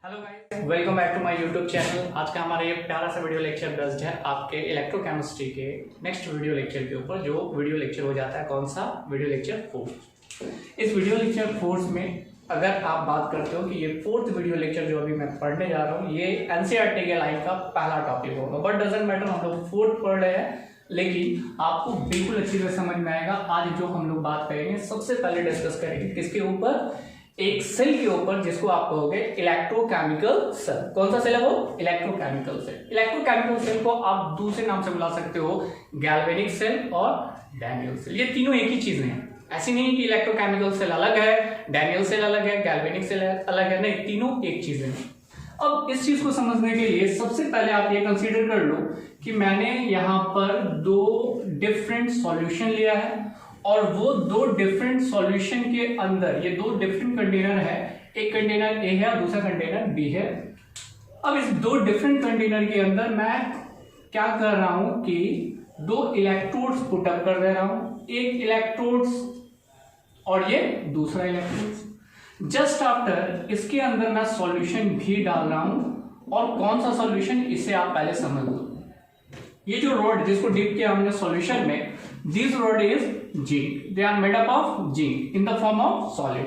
Hello guys, welcome back to my YouTube channel. आज का हमारा ये प्यारा सा वीडियो लेक्चर बेस्ड है आपके इलेक्ट्रोकेमिस्ट्री के नेक्स्ट वीडियो लेक्चर के ऊपर, जो वीडियो लेक्चर हो जाता है कौन सा, वीडियो लेक्चर 4। इस वीडियो लेक्चर 4 में अगर आप बात करते हो कि ये 4th वीडियो लेक्चर जो अभी मैं पढ़ने जा रहा हूँ ये एनसीईआरटी के लाइन का पहला टॉपिक होगा, बट डजंट मैटर, हम लोग 4th पढ़ रहे हैं, लेकिन आपको बिल्कुल अच्छी तरह समझ में आएगा। आज जो हम लोग बात करेंगे सबसे पहले डिस्कस करेंगे किसके ऊपर, एक सेल के ऊपर जिसको आप कहोगे इलेक्ट्रोकेमिकल सेल। कौन सा सेल है वो? Electrochemical cell. इलेक्ट्रोकेमिकल सेल को आप दूसरे नाम से बुला सकते हो गैल्वेनिक सेल और डैनियल सेल। ये तीनों एक ही चीजें हैं, ऐसी नहीं कि इलेक्ट्रोकेमिकल सेल अलग है, डैनियल सेल अलग है, गैल्वेनिक सेल अलग है, नहीं, तीनों एक चीजें हैं। अब इस चीज को समझने के लिए सबसे पहले आप ये कंसीडर कर लो कि मैंने यहाँ पर दो डिफरेंट सॉल्यूशन लिया है और वो दो डिफरेंट सॉल्यूशन के अंदर ये दो डिफरेंट कंटेनर है, एक कंटेनर ए है और दूसरा कंटेनर बी है। अब इस दो डिफरेंट कंटेनर के अंदर मैं क्या कर रहा हूं कि दो इलेक्ट्रोड्स पुट अप कर दे रहा हूं, एक इलेक्ट्रोड्स और ये दूसरा इलेक्ट्रोड्स। जस्ट आफ्टर इसके अंदर मैं सॉल्यूशन भी डाल रहा हूं, और कौन सा सॉल्यूशन इसे आप पहले समझ लो। ये जो रॉड जिसको डिप किया हमने सॉल्यूशन में, this rod is zinc, they are made up of zinc in the form of solid,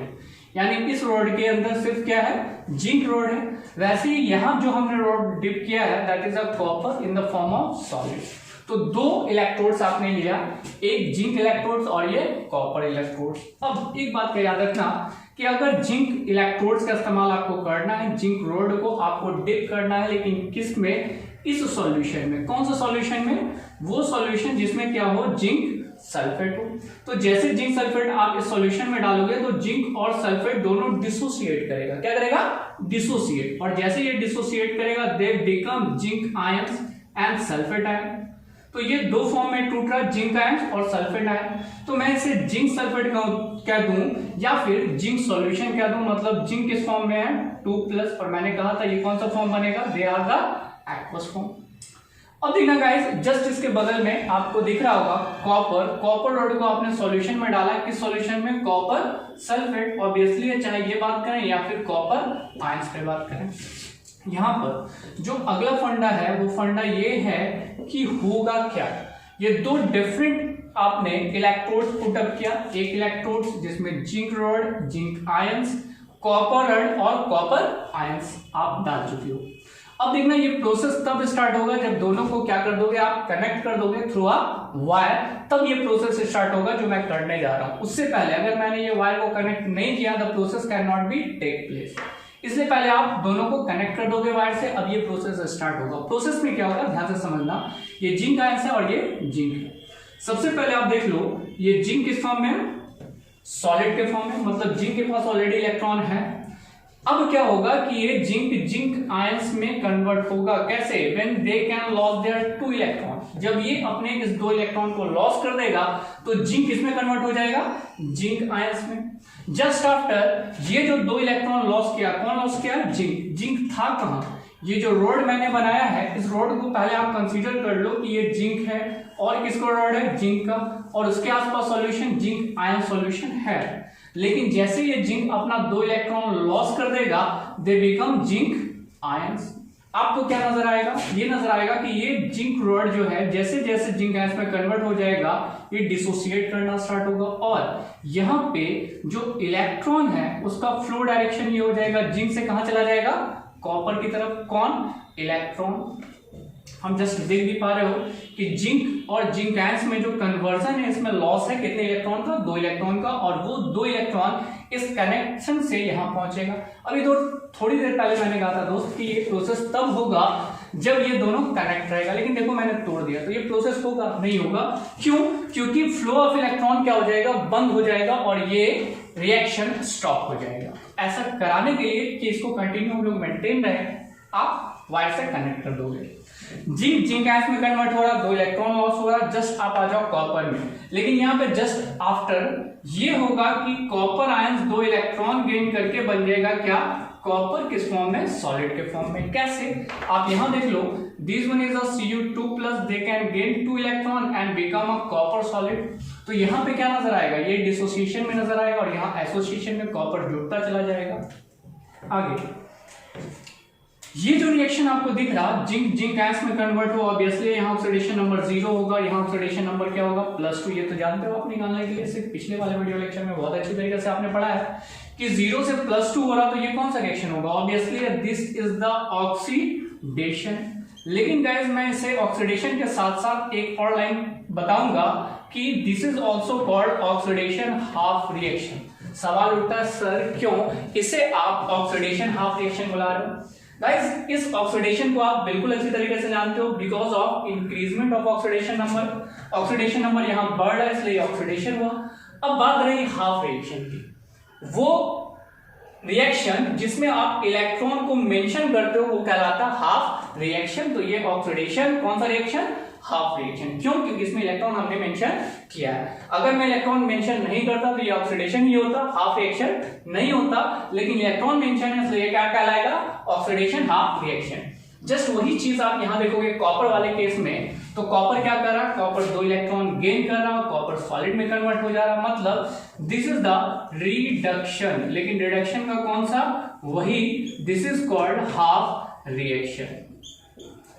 यानी इस रॉड के अंदर सिर्फ क्या है, जिंक रॉड है। वैसे ही यहां जो हमने रॉड डिप किया है that is a copper in the form of solid. तो दो इलेक्ट्रोड्स आपने लिया, एक जिंक इलेक्ट्रोड्स और ये कॉपर इलेक्ट्रोड्स। अब एक बात का याद रखना कि अगर जिंक इलेक्ट्रोड्स का इस्तेमाल आपको करना है, जिंक रॉड को आपको डिप करना है, लेकिन किस में, इस सॉल्यूशन में। कौन सा सॉल्यूशन में? वो सॉल्यूशन जिसमें क्या हो, जिंक सल्फेट हो। तो जैसे जिंक सल्फेट आप इस सॉल्यूशन में डालोगे तो जिंक और सल्फेट दोनों डिसोसिएट करेगा। क्या करेगा? डिसोसिएट। और जैसे ये डिसोसिएट करेगा they become zinc ions and sulphate ion. तो ये दो फॉर्म में टूट रहा है, जिंक आयंस और सल्फेट आयन। तो मैं इसे जिंक सल्फेट कह दूं या फिर जिंक सॉल्यूशन कह दूं, मतलब जिंक किस फॉर्म में है, 2+, और मैंने कहा था ये कौन सा फॉर्म बनेगा, they are the aqueous form. अब देखना गाइस, जस्ट इसके बगल में आपको दिख रहा होगा कॉपर रॉड को आपने सॉल्यूशन में डाला, किस सॉल्यूशन में, कॉपर सल्फेट। ऑब्वियसली चाहे ये बात करें या फिर कॉपर आयंस पे बात करें। यहां पर जो अगला फंडा है वो फंडा ये है कि होगा क्या, ये दो डिफरेंट आपने इलेक्ट्रोड्स पुट अप किया, एक इलेक्ट्रोड्स जिसमें zinc rod, zinc ions, copper rod और कॉपर आयंस आप डाल चुके हो। अब देखना ये प्रोसेस तब स्टार्ट होगा जब दोनों को क्या कर दोगे, आप कनेक्ट कर दोगे थ्रू अ वायर, तब ये प्रोसेस स्टार्ट होगा जो मैं करने जा रहा हूं। उससे पहले अगर मैंने ये वायर को कनेक्ट नहीं किया the process can not be take place. इसलिए पहले आप दोनों को कनेक्ट कर दोगे वायर से, अब ये प्रोसेस स्टार्ट होगा। प्रोसेस में क्या होगा, ध्यान से समझना, ये जिंक आयंस है और ये जिंक है। सबसे पहले आप देख लो ये जिंक किस फॉर्म में है, सॉलिड के फॉर्म में, मतलब जिंक के पास ऑलरेडी इलेक्ट्रॉन है। अब क्या होगा कि ये जिंक आयंस में कन्वर्ट होगा, कैसे, when they can loss their 2 electron. जब ये अपने इस 2 इलेक्ट्रॉन को लॉस कर देगा तो जिंक किसमें कन्वर्ट हो जाएगा, जिंक आयंस में। जस्ट आफ्टर ये जो 2 इलेक्ट्रॉन लॉस किया, कौन लॉस किया, जिंक था कहां, ये जो रोड मैंने बनाया है, इस रोड को पहले आप कंसीडर कर लो कि ये जिंक है और किसका रोड है, जिंक का, और उसके आसपास सॉल्यूशन जिंक आयन सॉल्यूशन है। लेकिन जैसे ये जिंक अपना 2 इलेक्ट्रॉन लॉस कर देगा दे बिकम जिंक आयंस। आपको क्या नजर आएगा, ये नजर आएगा कि ये जिंक रॉड जो है जैसे जैसे जिंक आयंस में कन्वर्ट हो जाएगा ये डिसोसिएट करना स्टार्ट होगा, और यहां पे जो इलेक्ट्रॉन है उसका फ्लो डायरेक्शन ये हो जाएगा, जिंक से कहां चला जाएगा, कॉपर की तरफ। कौन, इलेक्ट्रॉन। हम जस्ट देख भी पा रहे हो कि जिंक और जिंक आयंस में जो कन्वर्जन है इसमें लॉस है कितने इलेक्ट्रॉन का, 2 इलेक्ट्रॉन का, और वो 2 इलेक्ट्रॉन इस कनेक्शन से यहां पहुंचेगा। अभी तो थोड़ी देर पहले मैंने कहा था दोस्त कि ये प्रोसेस तब होगा जब ये दोनों कनेक्ट रहेगा, लेकिन देखो मैंने तोड़ दिया तो ये प्रोसेस होगा नहीं होगा। क्यों? क्योंकि फ्लो ऑफ इलेक्ट्रॉन क्या हो जाएगा, बंद हो जाएगा और ये रिएक्शन स्टॉप हो जाएगा। ऐसा कराने के लिए कि इसको कंटिन्यू हम लोग मेंटेन रहे, आप वायर से कनेक्ट कर दोगे। जिंक आयंस में कन्वर्ट हो रहा, 2 इलेक्ट्रॉन लॉस हो रहा, जस्ट आप आ जाओ कॉपर में। लेकिन यहाँ पे जस्ट आफ्टर ये होगा कि कॉपर आयंस 2 इलेक्ट्रॉन गेन करके बन जाएगा क्या, कॉपर किस फॉर्म में, सॉलिड के फॉर्म में। कैसे, आप यहां देख लो, this one is a Cu2+, they can gain 2 electron and become a copper solid. तो यहां पे क्या नजर आएगा, ये डिसोसिएशन में नजर आएगा और यहां एसोसिएशन में कॉपर जुड़ता चला जाएगा। आगे ये जो रिएक्शन आपको दिख रहा जिंक जिंक आयंस में कन्वर्ट हो, ऑब्वियसली यहाँ ऑक्सीडेशन नंबर 0 होगा, यहाँ ऑक्सीडेशन नंबर क्या होगा +2। ये तो जानते हो आप निकालने के लिए, सिर्फ पिछले वाले वीडियो लेक्चर में बहुत अच्छी तरीके से आपने पढ़ा है कि 0 से +2 हो रहा, तो ये कौन सा रिएक्शन होगा, obviously this is the oxidation. लेकिन गाइस मैं इसे ऑक्सीडेशन के साथ साथ एक और लाइन बताऊंगा कि this is also called oxidation half reaction. सवाल उठता है सर क्यों इसे आप ऑक्सीडेशन हाफ रिएक्शन बुला रहे हो। गाइस इस ऑक्सीडेशन को आप बिल्कुल अच्छी तरीके से जानते हो, because of increment of oxidation number. Oxidation number यहां बढ़ रहा है इसलिए ऑक्सीडेशन हुआ। अब बात रही हाफ रिएक्शन की, वो रिएक्शन जिसमें आप इलेक्ट्रॉन को मेंशन करते हो वो कहलाता है हाफ रिएक्शन। तो ये ऑक्सीडेशन कौन सा रिएक्शन, हाफ रिएक्शन। क्यों, क्योंकि इसमें इलेक्ट्रॉन हमने मेंशन किया है। अगर मैं इलेक्ट्रॉन मेंशन नहीं करता तो ये ऑक्सीडेशन ही होता, हाफ रिएक्शन नहीं होता। लेकिन इलेक्ट्रॉन मेंशन है इसलिए क्या कहलाएगा, ऑक्सीडेशन हाफ रिएक्शन। जस्ट वही चीज आप यहां देखोगे कॉपर वाले केस में, तो कॉपर क्या कर रहा है, कॉपर 2 इलेक्ट्रॉन गेन कर रहा है, कॉपर सॉलिड में कन्वर्ट हो जा रहा है, मतलब दिस इज द रिडक्शन। लेकिन रिडक्शन का कौन सा, वही this is called half reaction.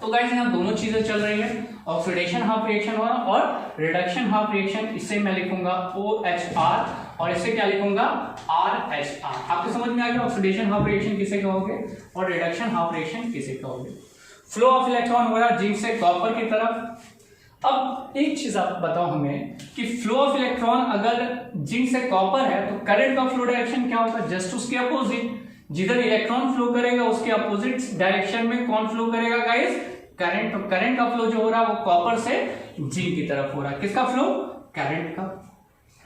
तो गाइस यहाँ दोनों चीजें चल रही है, ऑक्सीडेशन हाफ रिएक्शन हो रहा और रिडक्शन हाफ रिएक्शन। इसे मैं लिखूंगा OHR और इसे क्या लिखूंगा RHR। आपको समझ में आ गया ऑक्सीडेशन हाफ रिएक्शन किसे कहोगे और रिडक्शन हाफ रिएक्शन किसे कहोगे। फ्लो ऑफ इलेक्ट्रॉन हो रहा जिंक से कॉपर की तरफ। अब एक चीज आप बताओ हमें कि फ्लो ऑफ इलेक्ट्रॉन अगर जिंक से कॉपर है तो करंट का फ्लो डायरेक्शन क्या होगा, जस्ट उसके अपोजिट। जिधर इलेक्ट्रॉन फ्लो करेगा उसके अपोजिट डायरेक्शन में कौन फ्लो करेगा गाइस, करंट। तो करंट का फ्लो जो हो रहा है वो कॉपर से जिंक की तरफ हो रहा है, किसका फ्लो, करंट का।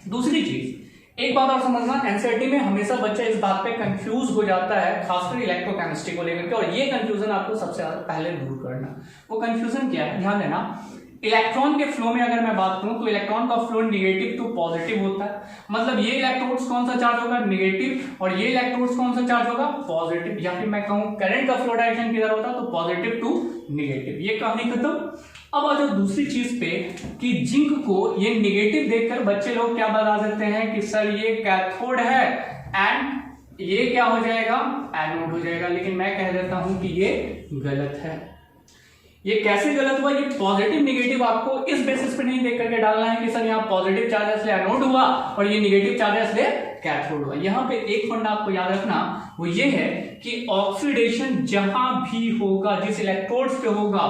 दूसरी चीज एक बात और समझना, एनसीईआरटी में हमेशा बच्चा इस बात पे कंफ्यूज हो जाता है, खासकर इलेक्ट्रोकेमिस्ट्री को लेकर के, और ये कंफ्यूजन आपको सबसे पहले दूर करना। वो कंफ्यूजन क्या है, ध्यान देना। इलेक्ट्रॉन के फ्लो में अगर मैं बात करूं तो इलेक्ट्रॉन का फ्लो नेगेटिव टू पॉजिटिव होता है, मतलब ये इलेक्ट्रोड्स कौन सा चार्ज होगा, नेगेटिव, और ये इलेक्ट्रोड्स कौन सा चार्ज होगा, पॉजिटिव। या फिर मैं कहूं करंट का फ्लो डायरेक्शन किधर होता है तो पॉजिटिव टू नेगेटिव। ये कहानी खत्म। अब आ जाओ दूसरी चीज पे कि जिंक को ये नेगेटिव देखकर बच्चे लोग क्या बता देते हैं कि सर ये कैथोड है एंड ये क्या हो जाएगा, एनोड हो जाएगा। लेकिन मैं कह देता हूं कि ये गलत है। ये कैसे गलत हुआ, ये पॉजिटिव नेगेटिव आपको इस बेसिस पे नहीं देख करके डालना है कि सर यहाँ पॉजिटिव चार्ज इसलिए एनोड हुआ और ये नेगेटिव चार्ज इसलिए कैथोड हुआ। यहाँ पे एक फंडा आपको याद रखना, वो ये है कि ऑक्सीडेशन जहां भी होगा, जिस इलेक्ट्रोड्स पे होगा,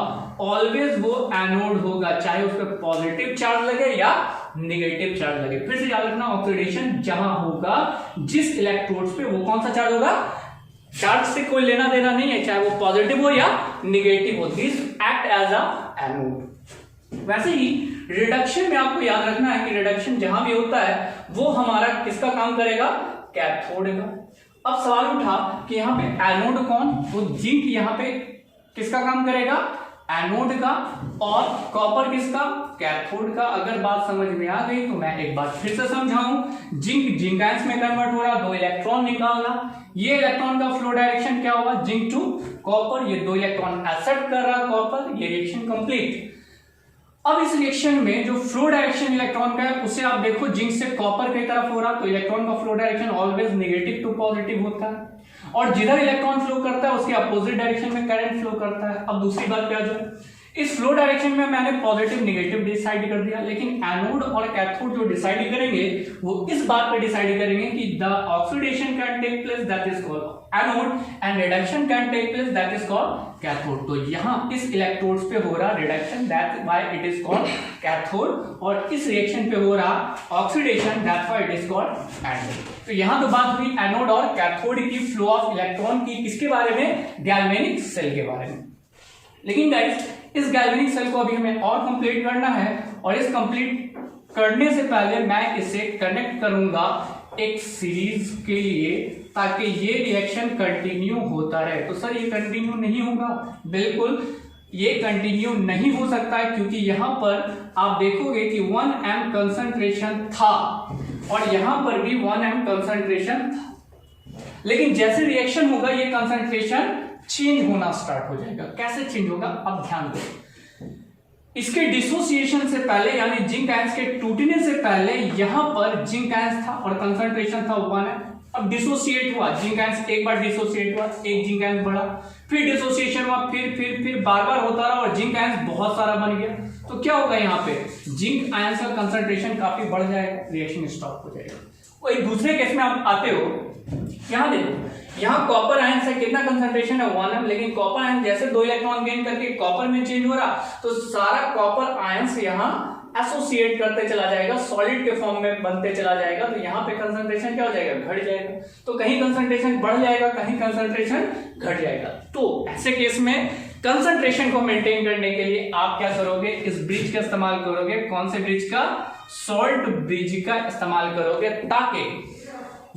ऑलवेज वो एनोड होगा, चाहे उस पर पॉजिटिव चार्ज लगे या नेगेटिव चार्ज लगे। फिर से याद रखना, ऑक्सीडेशन जहां होगा जिस इलेक्ट्रोड्स पे, वो कौन सा चार्ज होगा, चार्ज से कोई लेना देना नहीं है, चाहे वो पॉजिटिव हो या नेगेटिव हो, this act as a anode. वैसे ही रिडक्शन में आपको याद रखना है कि रिडक्शन जहां भी होता है वो हमारा किसका काम करेगा, कैथोड का। अब सवाल उठा कि यहाँ पे एनोड कौन, वो जिंक यहाँ पे किसका काम करेगा, एनोड का, और कॉपर किसका, कैथोड का। अगर बात समझ में आ गई तो मैं एक बार फिर से समझाऊं, जिंक जिंक आयंस में कन्वर्ट हो रहा, 2 इलेक्ट्रॉन निकालना, ये इलेक्ट्रॉन का फ्लो डायरेक्शन क्या होगा, जिंक टू कॉपर, ये 2 इलेक्ट्रॉन एक्सेप्ट कर रहा कॉपर, ये रिएक्शन कंप्लीट। अब इस रिएक्शन में जो फ्लो डायरेक्शन इलेक्ट्रॉन का है उसे आप देखो, जिंक से कॉपर की तरफ हो रहा, तो इलेक्ट्रॉन का flow direction always negative to positive होता है, और जिधर इलेक्ट्रॉन फ्लो करता है उसके अपोजिट डायरेक्शन में करंट फ्लो करता है। अब दूसरी बात क्या जो इस फ्लो डायरेक्शन में मैंने पॉजिटिव नेगेटिव डिसाइड कर दिया, लेकिन एनोड और कैथोड जो डिसाइड करेंगे वो इस बात पे डिसाइड करेंगे कि the oxidation can take place, that is called anode, and reduction can take place, that is called cathode. तो यहाँ इस इलेक्ट्रोड्स पे हो रहा reduction, that's why it is called cathode, और इस रिएक्शन पे हो रहा oxidation, that's why it is called anode. तो यहाँ तो बात हुई एनोड और कैथोड की, फ्लो ऑफ इलेक्ट्रॉन की, किसके बारे में, गैल्वेनिक सेल के बारे में। लेकिन गाइस इस गैल्वेनिक सेल को अभी हमें और कंप्लीट करना है, और इस कंप्लीट करने से पहले मैं इसे कनेक्ट करूंगा एक सीरीज के लिए, ताकि ये रिएक्शन कंटिन्यू होता रहे। तो सर ये कंटिन्यू नहीं होगा, बिल्कुल ये कंटिन्यू नहीं हो सकता है, क्योंकि यहां पर आप देखोगे कि 1m कंसंट्रेशन था और यहां पर भी 1m कंसंट्रेशन था, लेकिन जैसे रिएक्शन होगा ये कंसंट्रेशन चेंज होना स्टार्ट हो जाएगा। कैसे चेंज होगा, अब ध्यान दो, इसके डिसोसिएशन से पहले यानी जिंक आयंस के टूटने से पहले यहां पर जिंक आयंस था और कंसंट्रेशन था 1m, अब डिसोसिएट हुआ, जिंक आयंस एक बार डिसोसिएट हुआ, एक जिंक आयंस बढ़ा, फिर डिसोसिएशन हुआ, फिर बार बार होता रहा और जिंक आयंस बहुत सारा बन गया। तो क्या होगा यहाँ पे, जिंक आयंस का कंसंट्रेशन काफी बढ़ जाएगा, रिएक्शन स्टॉप हो जाएगा। और एक दूसरे केस में आप आते हो, यहाँ देखो, यहाँ कॉपर आयंस है, कितना कंसंट्रेशन है 1m, लेकिन कॉपर आयंस जैसे 2 इलेक्ट्रॉन गेन करके कॉपर में चेंज हो रहा, तो सारा कॉपर आयंस यहाँ एसोसिएट करते चला जाएगा, सॉलिड के फॉर्म में बनते चला जाएगा। तो यहाँ पे कंसंट्रेशन क्या हो जाएगा, घट जाएगा। तो कहीं कंसंट्रेशन बढ़ जाएगा, कहीं कंसंट्रेशन घट जाएगा। तो ऐसे केस में कंसंट्रेशन को मेंटेन करने के लिए आप क्या करोगे, इस ब्रिज का इस्तेमाल करोगे। कौन से ब्रिज का, सॉल्ट ब्रिज का इस्तेमाल करोगे, ताकि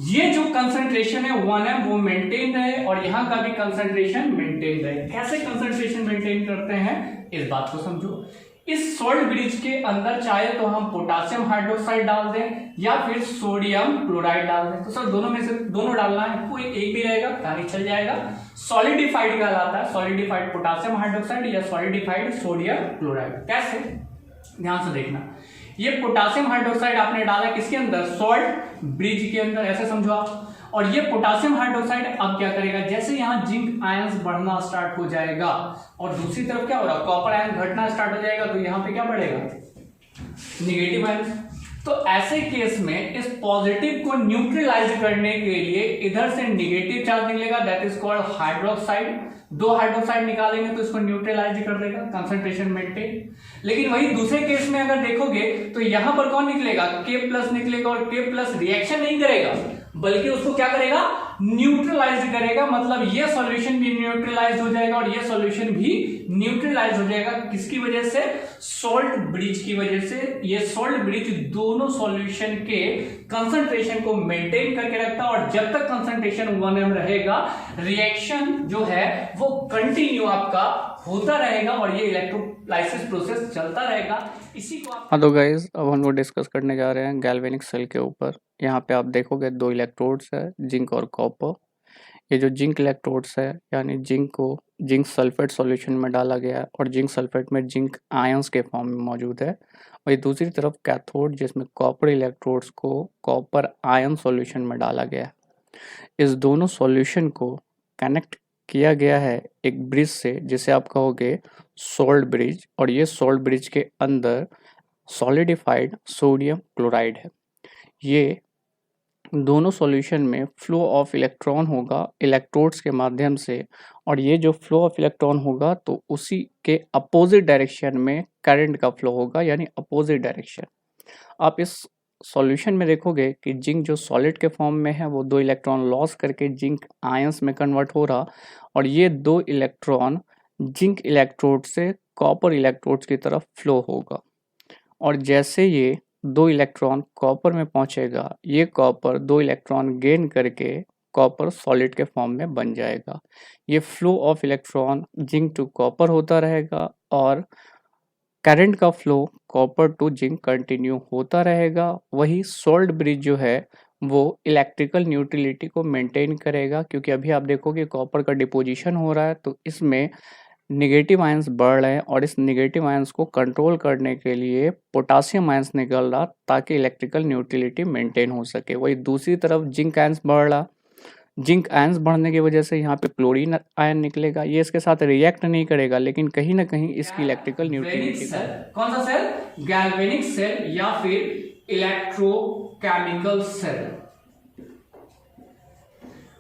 ये जो कंसंट्रेशन है 1m वो मेंटेन रहे और यहां का भी कंसंट्रेशन मेंटेन रहे। कैसे कंसंट्रेशन मेंटेन करते हैं, इस बात को समझो। इस सॉल्ट ब्रिज के अंदर चाहे तो हम पोटासियम हाइड्रोक्साइड डाल दें या फिर सोडियम क्लोराइड डाल दें। तो सर दोनों में से दोनों डालना है, कोई एक भी रहेगा कहानी चल जाएगा। सॉलिडिफाइड कहलाता है, सॉलिडिफाइड पोटासियम हाइड्रोक्साइड या सॉलिडिफाइड सोडियम क्लोराइड। कैसे, ध्यान से देखना। ये पोटासियम हाइड्रोक्साइड आपने डाला किसके अंदर, सॉल्ट ब्रिज के अंदर, ऐसे समझो आप। और ये पोटासियम हाइड्रोक्साइड अब क्या करेगा, जैसे यहाँ जिंक आयंस बढ़ना स्टार्ट हो जाएगा और दूसरी तरफ क्या हो रहा, कॉपर आयन घटना स्टार्ट हो जाएगा, तो यहाँ पे क्या बढ़ेगा, नेगेटिव आयंस। तो ऐसे केस में इस पॉजिटिव को न्यूट्रलाइज करने के लिए इधर से नेगेटिव चार्ज निकलेगा, that is called hydroxide. 2 hydroxide निकालेंगे तो इसको न्यूट्रलाइज कर देगा, कंसंट्रेशन मेंटेन। लेकिन वही दूसरे केस में अगर देखोगे तो यहां पर कौन निकलेगा, K+ निकलेगा और K+ रिएक्शन नहीं करेगा बल्कि उसको क्या करेगा, न्यूट्रलाइज करेगा। मतलब ये सॉल्यूशन भी न्यूट्रलाइज हो जाएगा और ये सॉल्यूशन भी न्यूट्रलाइज हो जाएगा। किसकी वजह से, सॉल्ट ब्रिज की वजह से। ये सॉल्ट ब्रिज दोनों सॉल्यूशन के कंसंट्रेशन को मेंटेन करके रखता है और जब तक कंसंट्रेशन 1m रहेगा, रिएक्शन जो है वो कंटिन्यू आपका होता रहेगा और ये इलेक्ट्रोलाइसिस प्रोसेस चलता रहेगा। इसी को हाँ, तो गाइस अब हम लोग डिस्कस करने जा रहे हैं गैल्वेनिक सेल के ऊपर। यहाँ पे आप देखोगे 2 इलेक्ट्रोड्स है, जिंक और कॉपर। ये जो जिंक इलेक्ट्रोड्स है, यानी जिंक को जिंक सल्फेट सॉल्यूशन में डाला गया है और जिंक सल्फेट में जिंक आयंस के फॉर्म में मौजूद है। वही दूसरी तरफ कैथोड, जिसमें कॉपर इलेक्ट्रोड्स को कॉपर आयन सॉल्यूशन में डाला गया है। इस दोनों सॉल्यूशन को कनेक्ट किया गया है एक ब्रिज से, जिसे आप कहोगे सॉल्ट ब्रिज, और ये सॉल्ट ब्रिज के अंदर सॉलिडिफाइड सोडियम क्लोराइड है। ये दोनों सॉल्यूशन में फ्लो ऑफ इलेक्ट्रॉन होगा इलेक्ट्रोड्स के माध्यम से, और ये जो फ्लो ऑफ इलेक्ट्रॉन होगा तो उसी के अपोजिट डायरेक्शन में करंट का फ्लो होगा, यानी अपोजिट डायरेक्शन। आप इस सॉल्यूशन में देखोगे कि जिंक जो सॉलिड के फॉर्म में है वो 2 इलेक्ट्रॉन लॉस करके जिंक आयंस में कन्वर्ट हो रहा, और ये 2 इलेक्ट्रॉन जिंक इलेक्ट्रोड से कॉपर इलेक्ट्रोड्स की तरफ फ्लो होगा। और जैसे ये 2 इलेक्ट्रॉन कॉपर में पहुंचेगा, ये कॉपर 2 इलेक्ट्रॉन गेन करके कॉपर सॉलिड के फॉर्म में बन जाएगा। ये flow of electron zinc to copper होता रहेगा और करंट का flow copper to zinc continue होता रहेगा। वही सॉल्ट ब्रिज जो है वो इलेक्ट्रिकल न्यूट्रलिटी को मेंटेन करेगा, क्योंकि अभी आप देखोगे कॉपर का डिपोजिशन हो रहा है तो इसमें नेगेटिव आयंस बढ़ रहे हैं और इस नेगेटिव आयंस को कंट्रोल करने के लिए पोटासियम आयंस निकल रहा ताकि इलेक्ट्रिकल न्यूट्रलिटी मेंटेन हो सके। वही दूसरी तरफ जिंक आयंस बढ़ रहा, जिंक आयंस बढ़ने की वजह से यहाँ पे क्लोरीन आयन निकलेगा। ये इसके साथ रिएक्ट नहीं करेगा, लेकिन कहीं ना कहीं इसकी इलेक्ट्रिकल न्यूट्रलिटी का, कौन सा सेल, गैल्वेनिक सेल या फिर इलेक्ट्रोकेमिकल सेल।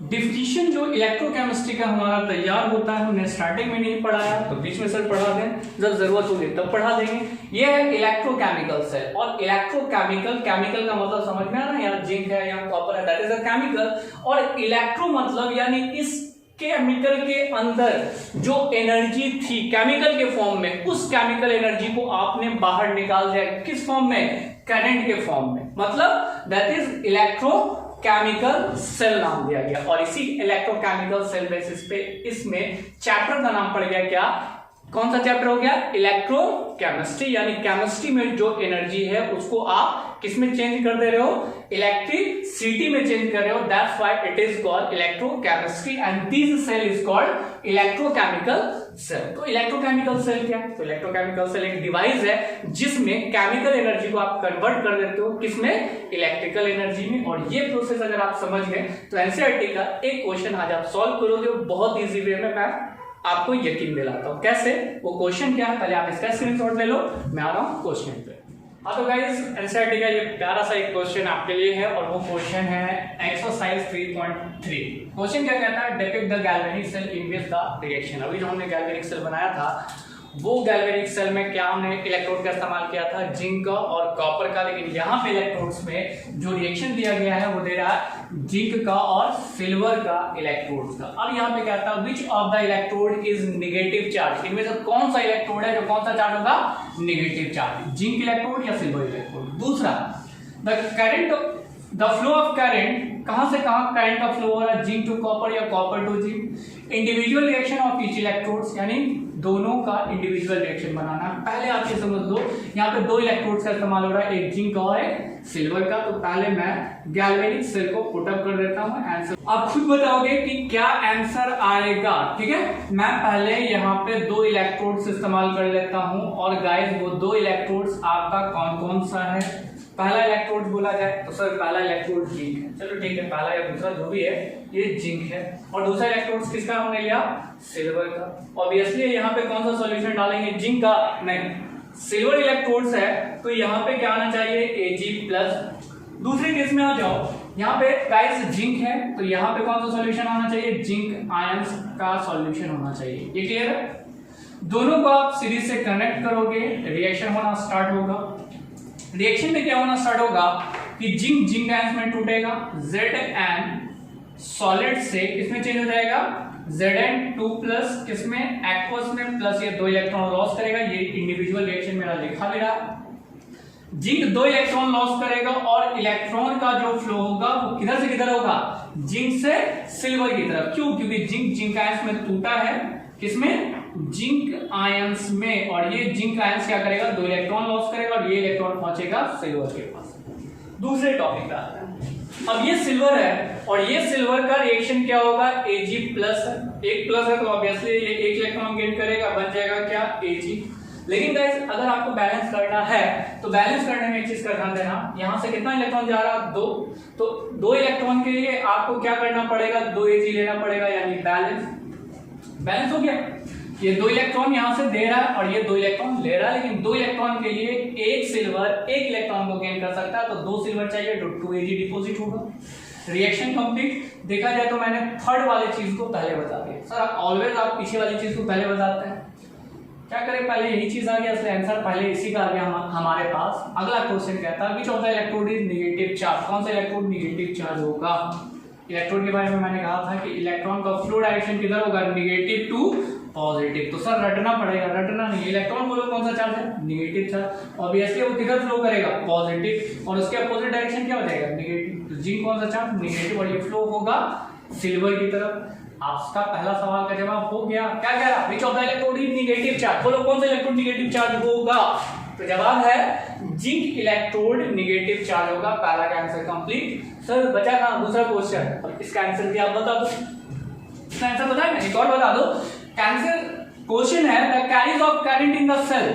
डिफिनीशन जो इलेक्ट्रोकेमिस्ट्री का हमारा तैयार होता है, हमने स्टार्टिंग में नहीं पढ़ाया तो बीच में सर पढ़ा दें, जब जरूरत होगी तब पढ़ा देंगे। ये है इलेक्ट्रोकेमिकल सेल। और इलेक्ट्रोकेमिकल, केमिकल का मतलब समझ में आ रहा है, यहाँ जिंक है, यहाँ कॉपर है, दैट इज अ केमिकल। और इलेक्ट्रो मतलब यानी इस केमिकल के अंदर जो एनर्जी थी केमिकल के फॉर्म में, उस केमिकल एनर्जी को आपने बाहर निकाल दिया। किस फॉर्म में, करंट के फॉर्म में, मतलब that is electrochemical cell नाम दिया गया। और इसी इलेक्ट्रोकेमिकल सेल बेसिस पे इसमें चैप्टर का नाम पड़ गया क्या, कौन सा चैप्टर हो गया, इलेक्ट्रोकेमिस्ट्री। यानी केमिस्ट्री में जो एनर्जी है उसको आप किस में चेंज कर दे रहे हो, इलेक्ट्रिसिटी में चेंज कर रहे हो। That's why it is called electrochemistry and this cell is called electrochemical cell. तो इलेक्ट्रोकेमिकल सेल क्या है? तो इलेक्ट्रोकेमिकल सेल एक डिवाइस है जिसमें केमिकल एनर्जी को आप कन्वर्ट कर देते हो किसमें? इलेक्ट्रिकल एनर्जी में। और ये प्रोसेस अगर आप समझ गए तो एनसीईआरटी का एक क्वेश्चन आज आप सॉल्व करोगे बहुत इजी वे में, मैं आपको यकीन दिलाता हूं। कैसे? वो क्वेश्चन क्या है पहले आप इसका स्क्रीनशॉट ले लो, मैं आ रहा हूं क्वेश्चन पे। हाँ तो गाइस एनसीईआरटी का ये प्यारा सा एक क्वेश्चन आपके लिए है और वो क्वेश्चन है एक्सरसाइज 3.3। क्वेश्चन क्या कहता है? Depict the galvanic cell in which the reaction. अभी जो हमने गैल्वेनिक सेल बनाया था वो गैल्वेनिक सेल में क्या हमने इलेक्ट्रोड का इस्तेमाल किया था? जिंक का और कॉपर का। लेकिन यहाँ पे इलेक्ट्रोड्स में जो रिएक्शन दिया गया है वो दे रहा है जिंक का और सिल्वर का इलेक्ट्रोड्स का। अब यहाँ पे कहता है which of the electrode is negative charge. इनमें से कौन सा इलेक्ट्रोड है जो कौन सा चार्ज होगा? नेगेटिव चार्ज, जिंक इलेक्ट्रोड या सिल्वर इलेक्ट्रोड। दूसरा, द फ्लो ऑफ करंट, कहां से कहां करंट का फ्लो हो रहा है? जिंक टू कॉपर या copper to zinc. Individual reaction of each electrodes, यानी दोनों का इंडिविजुअल रिएक्शन बनाना। पहले आप ये समझ लो यहाँ पे दो इलेक्ट्रोड्स का इस्तेमाल हो रहा है, एक जिंक का और एक सिल्वर का। तो पहले मैं गैल्वेनिक सेल को पुट अप कर देता हूँ। आंसर आप खुद बताओगे कि क्या आंसर आएगा, ठीक है। मैं पहले यहाँ पे दो इलेक्ट्रोड्स इस्तेमाल कर लेता हूँ और गाइस वो दो इलेक्ट्रोड्स आपका कौन कौन सा है? पहला इलेक्ट्रोड बोला जाए तो सर पहला इलेक्ट्रोड जिंक है, चलो ठीक है, पहला या दूसरा जो भी है ये जिंक है। और दूसरा इलेक्ट्रोड किसका हमने लिया? सिल्वर का। ऑब्वियसली यहाँ पे कौन सा सॉल्यूशन डालेंगे? जिंक का नहीं, सिल्वर इलेक्ट्रोड्स है तो यहाँ पे क्या आना चाहिए? Ag+। दूसरे केस में आ जाओ, यहाँ पे गाइस जिंक है तो यहाँ पे कौन सा सॉल्यूशन आना चाहिए? जिंक आयंस का सॉल्यूशन होना चाहिए। ये क्लियर है? दोनों को आप सीरीज से कनेक्ट करोगे, रिएक्शन होना स्टार्ट होगा। रिएक्शन में क्या होना स्टार्ट होगा कि जिंक जिंक आयंस में टूटेगा, Zn सॉलिड से किसमें चेंज हो जाएगा? Zn2+ किसमें? एक्वस में, प्लस ये दो इलेक्ट्रॉन लॉस करेगा। ये इंडिविजुअल रिएक्शन मेरा लिखा भी रहा। जिंक दो इलेक्ट्रॉन लॉस करेगा और इलेक्ट्रॉन का जो फ्लो होगा वो किधर से किधर होगा? जिंक से सिल्वर की तरफ। क्यों? क्योंकि जिंक जिंक आयंस में टूटा है, किसमें? जिंक आयंस में। और ये जिंक आयंस क्या करेगा? दो इलेक्ट्रॉन लॉस करेगा और ये इलेक्ट्रॉन पहुंचेगा सिल्वर के पास। दूसरे टॉपिक पे आते हैं। अब ये सिल्वर है और ये सिल्वर का रिएक्शन क्या होगा? Ag+। एक प्लस है तो ऑब्वियसली ये एक इलेक्ट्रॉन गेन करेगा, बन जाएगा क्या? Ag। लेकिन गाइस अगर आपको बैलेंस करना है तो बैलेंस करने में एक चीज का ध्यान देना, यहां से कितना इलेक्ट्रॉन जा रहा? 2। तो 2 इलेक्ट्रॉन के लिए आपको क्या करना पड़ेगा? 2 Ag लेना पड़ेगा, यानी बैलेंस हो गया। ये 2 इलेक्ट्रॉन यहां से दे रहा है और ये 2 इलेक्ट्रॉन ले रहा है, लेकिन 2 इलेक्ट्रॉन के लिए एक सिल्वर एक इलेक्ट्रॉन को गेन कर सकता है, तो 2 सिल्वर चाहिए तो 2 Ag डिपॉजिट होगा। Reaction complete. देखा जाए तो मैंने थर्ड वाली चीज को पहले बता दिया। सर ऑलवेज आप पीछे वाली चीज को पहले बताते हैं, क्या करें? पहले यही चीज आ गया, इसलिए आंसर पहले इसी का आ गया हमारे पास। अगला क्वेश्चन कहता है which of the electrode is negative charge. कौन सा इलेक्ट्रोड नेगेटिव चार्ज होगा? इलेक्ट्रोड के बारे में मैंने कहा था कि इलेक्ट्रॉन का फ्लो डायरेक्शन किधर होगा? Negative to positive. तो सर रटना पड़ेगा, रटना नहीं। इलेक्ट्रॉन बोलो कौन सा चार्ज है? Negative charge. ऑब्वियसली वो किधर फ्लो करेगा? पॉजिटिव। और उसके अपोजिट डायरेक्शन क्या हो जाएगा? नेगेटिव। तो जिंक कौन सा चार्ज? नेगेटिव। और ये फ्लो होगा सिल्वर की तरफ। आपका पहला सवाल का जवाब हो गया। क्या कह रहा? Which of the electrode is negative charge. बोलो कौन सा इलेक्ट्रोड नेगेटिव चार्ज होगा? तो जवाब है जिंक इलेक्ट्रोड नेगेटिव चार्ज होगा। पहला का आंसर कंप्लीट। सर बचा कहां? दूसरा क्वेश्चन, और इसका आंसर भी आप बता दो। इसका आंसर बताए ना, एक और बता दो। आंसर क्वेश्चन है the carries of current in the cell.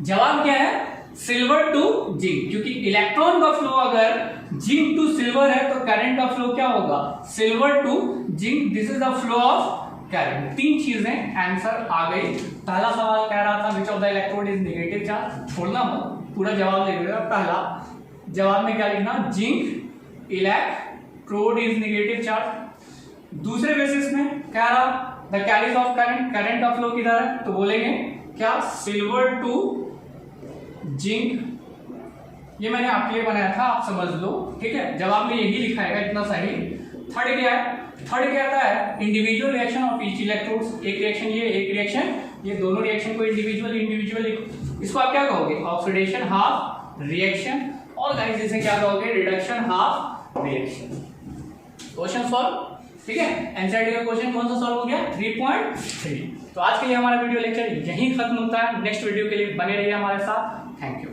जवाब क्या है? Silver to zinc. क्योंकि इलेक्ट्रॉन का फ्लो अगर जिंक टू सिल्वर है तो करंट का फ्लो क्या होगा? Silver to zinc. This is the flow of current. 3 चीजें आंसर आ गई। पहला सवाल कह रहा था which of the electrode is negative charge. छोड़ना मत, पूरा जवाब लिखिएगा। पहला जवाब में क्या लिखना? Zinc electrode is negative charge. दूसरे बेसिस में कह रहा the carries of current, current का फ्लो किधर है? तो बोलेंगे क्या? Silver to zinc. ये मैंने आपके लिए बनाया था, आप समझ लो, ठीक है। जवाब में यही लिखा है, इतना सही। थर्ड क्या है? थर्ड कहता है individual reaction of each electrodes. एक रिएक्शन ये, एक रिएक्शन ये, दोनों रिएक्शन को इंडिविजुअल इसको आप क्या कहोगे? Oxidation half reaction. और गाइस इसे क्या कहोगे? Reduction half reaction. Question solve, ठीक है। एनसीईआरटी का क्वेश्चन कौन सा सॉल्व हो गया? 3.3। तो आज के लिए हमारा वीडियो लेक्चर यहीं खत्म होता है। नेक्स्ट वीडियो के लिए बने रहिए हमारे साथ। Thank you.